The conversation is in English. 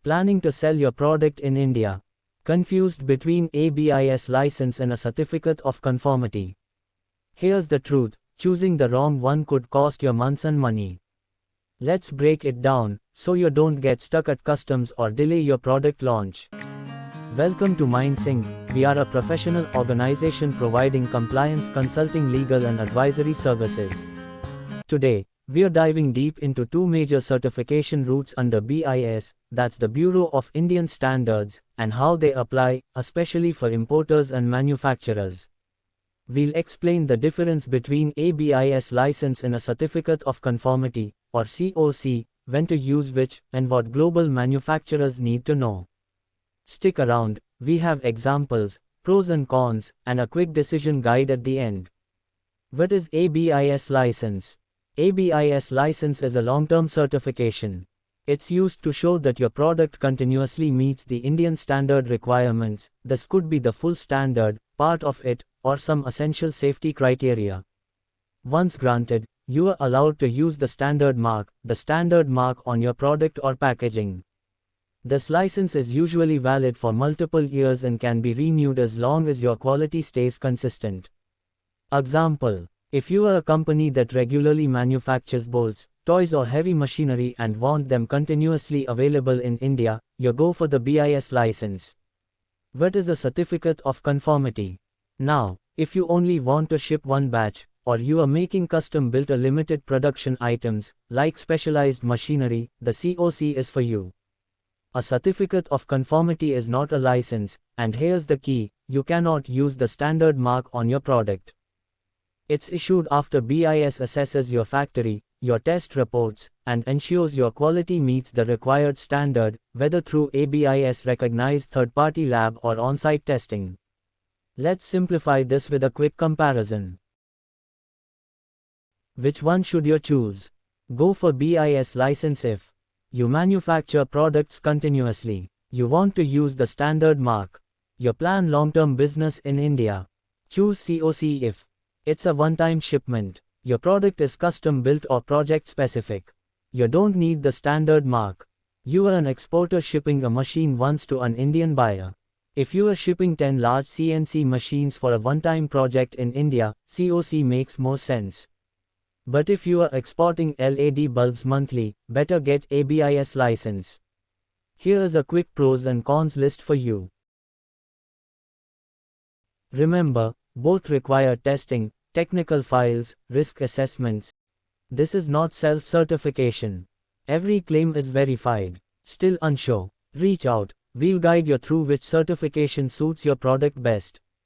Planning to sell your product in India? Confused between a BIS license and a certificate of conformity? Here's the truth, choosing the wrong one could cost you months and money. Let's break it down, so you don't get stuck at customs or delay your product launch. Welcome to MindSync. We are a professional organization providing compliance consulting, legal and advisory services. Today, we are diving deep into two major certification routes under BIS, that's the Bureau of Indian Standards, and how they apply, especially for importers and manufacturers. We'll explain the difference between a BIS license and a Certificate of Conformity, or COC, when to use which, and what global manufacturers need to know. Stick around, we have examples, pros and cons, and a quick decision guide at the end. What is a BIS license? A BIS license is a long-term certification. It's used to show that your product continuously meets the Indian standard requirements. This could be the full standard, part of it, or some essential safety criteria. Once granted, you are allowed to use the standard mark on your product or packaging. This license is usually valid for multiple years and can be renewed as long as your quality stays consistent. Example: if you are a company that regularly manufactures bolts, toys or heavy machinery and want them continuously available in India, you go for the BIS license. What is a Certificate of Conformity? Now, if you only want to ship one batch, or you are making custom-built or limited production items, like specialized machinery, the COC is for you. A Certificate of Conformity is not a license, and here's the key: you cannot use the standard mark on your product. It's issued after BIS assesses your factory, your test reports, and ensures your quality meets the required standard, whether through a BIS recognized third-party lab or on-site testing. Let's simplify this with a quick comparison. Which one should you choose? Go for BIS license if you manufacture products continuously. You want to use the standard mark. You plan long-term business in India. Choose COC if it's a one-time shipment. Your product is custom-built or project-specific. You don't need the standard mark. You are an exporter shipping a machine once to an Indian buyer. If you are shipping 10 large CNC machines for a one-time project in India, COC makes more sense. But if you are exporting LED bulbs monthly, better get a BIS license. Here is a quick pros and cons list for you. Remember, both require testing, technical files, risk assessments. This is not self-certification. Every claim is verified. Still unsure? Reach out. We'll guide you through which certification suits your product best.